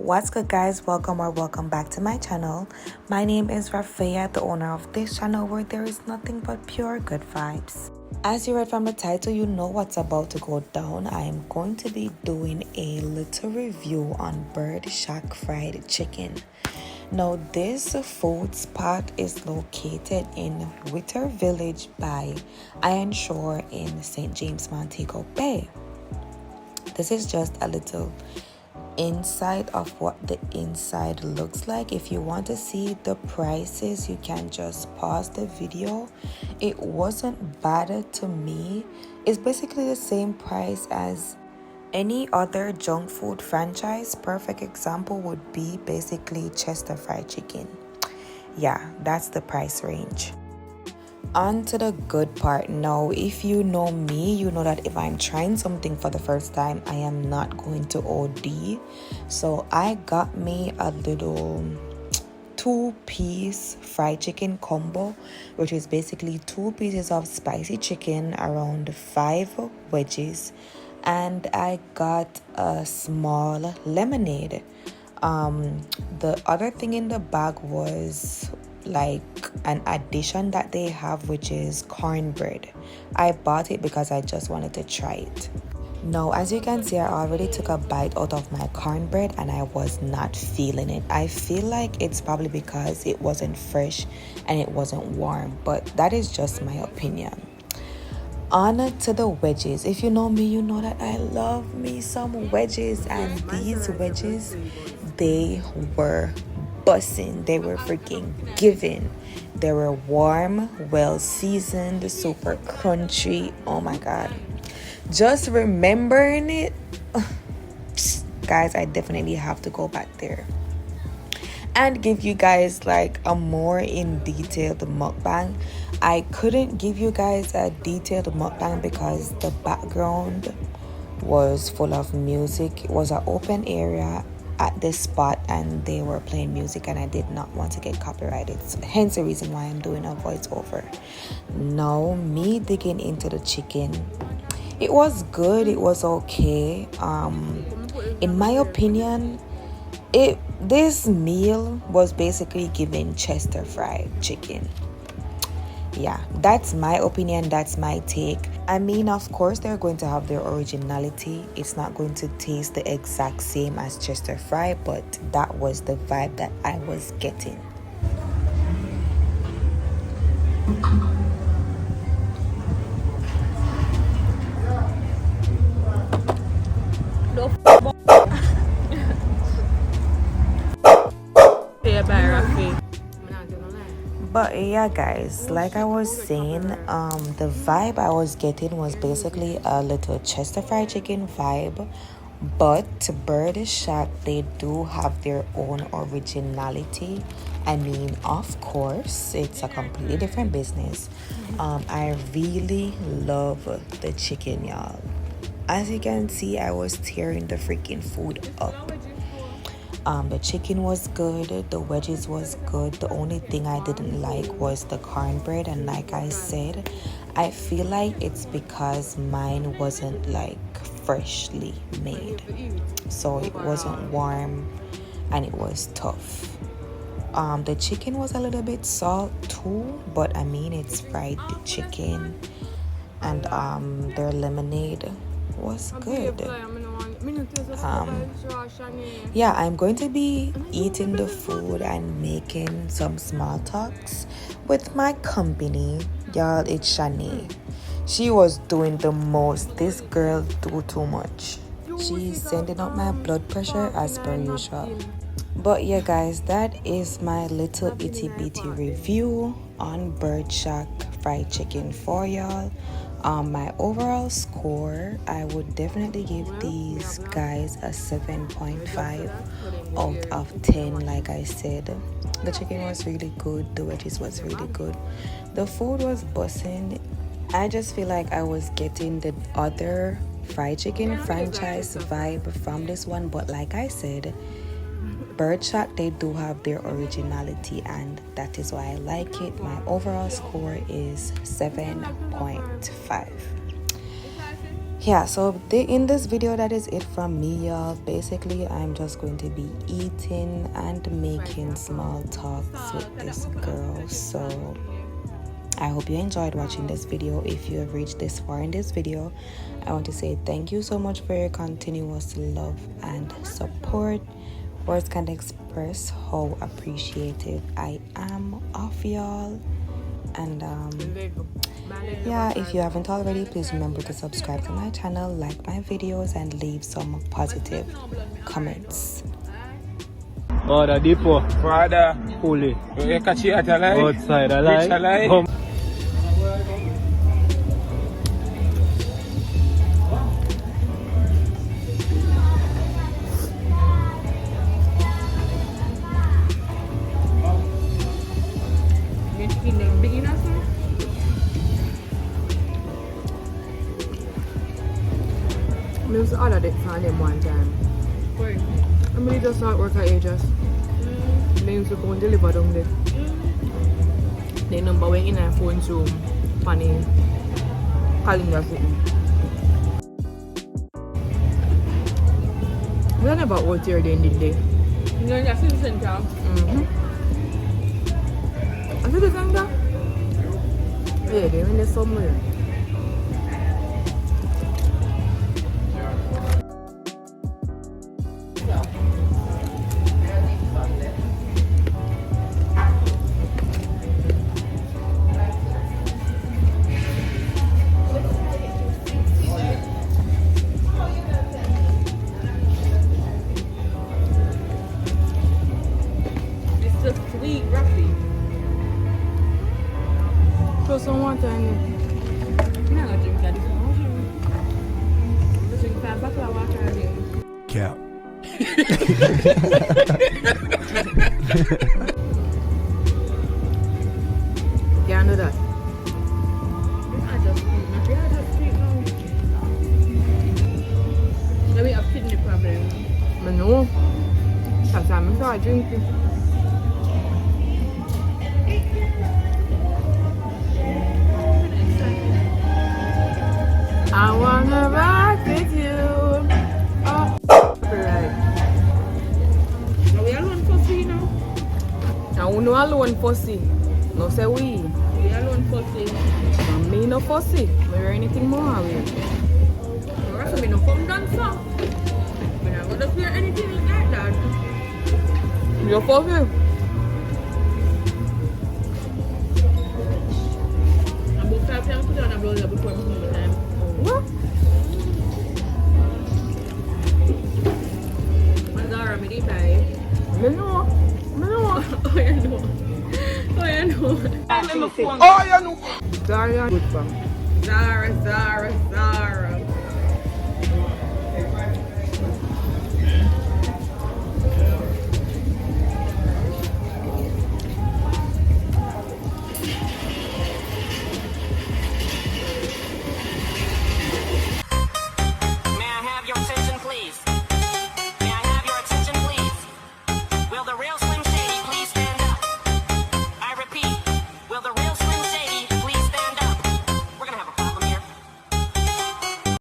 What's good, guys? Welcome back to my channel. My name is Rafia, the owner of this channel where there is nothing but pure good vibes. As you read from the title, you know what's about to go down. I am going to be doing a little review on Bird Shack fried chicken. Now, this food spot is located in Witter Village by Iron Shore in St. James, Montego Bay. This is just a little inside of what the inside looks like. If you want to see the prices, you can just pause the video. It wasn't bad to me. It's basically the same price as any other junk food franchise. Perfect example would be basically Chester Fried Chicken. Yeah, that's the price range. On to the good part. Now, if you know me, you know that if I'm trying something for the first time, I am not going to OD. So I got me a little 2-piece fried chicken combo, which is basically 2 pieces of spicy chicken, around 5 wedges, and I got a small lemonade. The other thing in the bag was like an addition that they have, which is cornbread. I bought it because I just wanted to try it. Now, as you can see, I already took a bite out of my cornbread and I was not feeling it. I feel like it's probably because it wasn't fresh and it wasn't warm, but that is just my opinion. On to the wedges. If you know me, you know that I love me some wedges, and these wedges, they were bussing. They were freaking giving. They were warm, well seasoned, super crunchy. Oh my god, just remembering it, guys, I definitely have to go back there and give you guys like a more in detailed mukbang. I couldn't give you guys a detailed mukbang because the background was full of music. It was an open area at this spot and they were playing music and I did not want to get copyrighted, hence the reason why I'm doing a voiceover. Now, me digging into the chicken, it was good, it was okay. In my opinion, this meal was basically giving Chester Fried Chicken. Yeah, that's my opinion, that's my take. I mean, of course, they're going to have their originality. It's not going to taste the exact same as Chester Fry, but that was the vibe that I was getting. But yeah, guys, like I was saying, the vibe I was getting was basically a little Chester Fried Chicken vibe. But Bird Shack, they do have their own originality. I mean, of course, it's a completely different business. I really love the chicken, y'all. As you can see, I was tearing the freaking food up. The chicken was good, the wedges was good. The only thing I didn't like was the cornbread, and like I said, I feel like it's because mine wasn't like freshly made, so it wasn't warm and it was tough. The chicken was a little bit salt too, but I mean, it's fried chicken. And their lemonade was good. Yeah, I'm going to be eating the food and making some small talks with my company. Y'all, it's Shani. She was doing the most. This girl do too much. She's sending up my blood pressure as per usual. But yeah, guys, that is my little itty bitty review on Bird Shack fried chicken for y'all. My overall score, I would definitely give these guys a 7.5 out of 10. Like I said, the chicken was really good, the wedges was really good, the food was bussing. I just feel like I was getting the other fried chicken franchise vibe from this one, but like I said, Bird Shack, they do have their originality, and that is why I like it. My overall score is 7.5. yeah, so in this video, that is it from me, y'all. Basically, I'm just going to be eating and making small talks with this girl. So I hope you enjoyed watching this video. If you have reached this far in this video, I want to say thank you so much for your continuous love and support. Words can't express how appreciative I am of y'all. And yeah, if you haven't already, please remember to subscribe to my channel, like my videos, and leave some positive comments. Order depot. Father, Fully. you catch it at alive? Outside alive. Rich alive? I used to order it for them one time. Where? I mean, just start work at Aegis. They used to go and deliver down there. The number went in a phone room, funny calendar sitting. We never out here then, did they? You know, that's in the center. I see the center? Yeah, they're in there somewhere. It's just sweet, roughly. Put some water in it. I'm not gonna drink that. I'm drink 5 bottles of water a day. Cap. Can't do that. I just eat my dad has sweet now. Let me have kidney problem. I know. That's why I start drinking. I wanna rock with you. Oh, right. Are we alone for free now? Now we no alone fussy. No say we. We alone for free. And me no fussy. We hear anything more of it. The rest of me no come down so. When I go to hear anything like that. You fussy? I'm about 5 times put on a blood before I'm home time. What? Mazara, me did buy. Me know. Me know. Oh, you know. Oh, you know. Oh, you know. Daria good fam. Zara.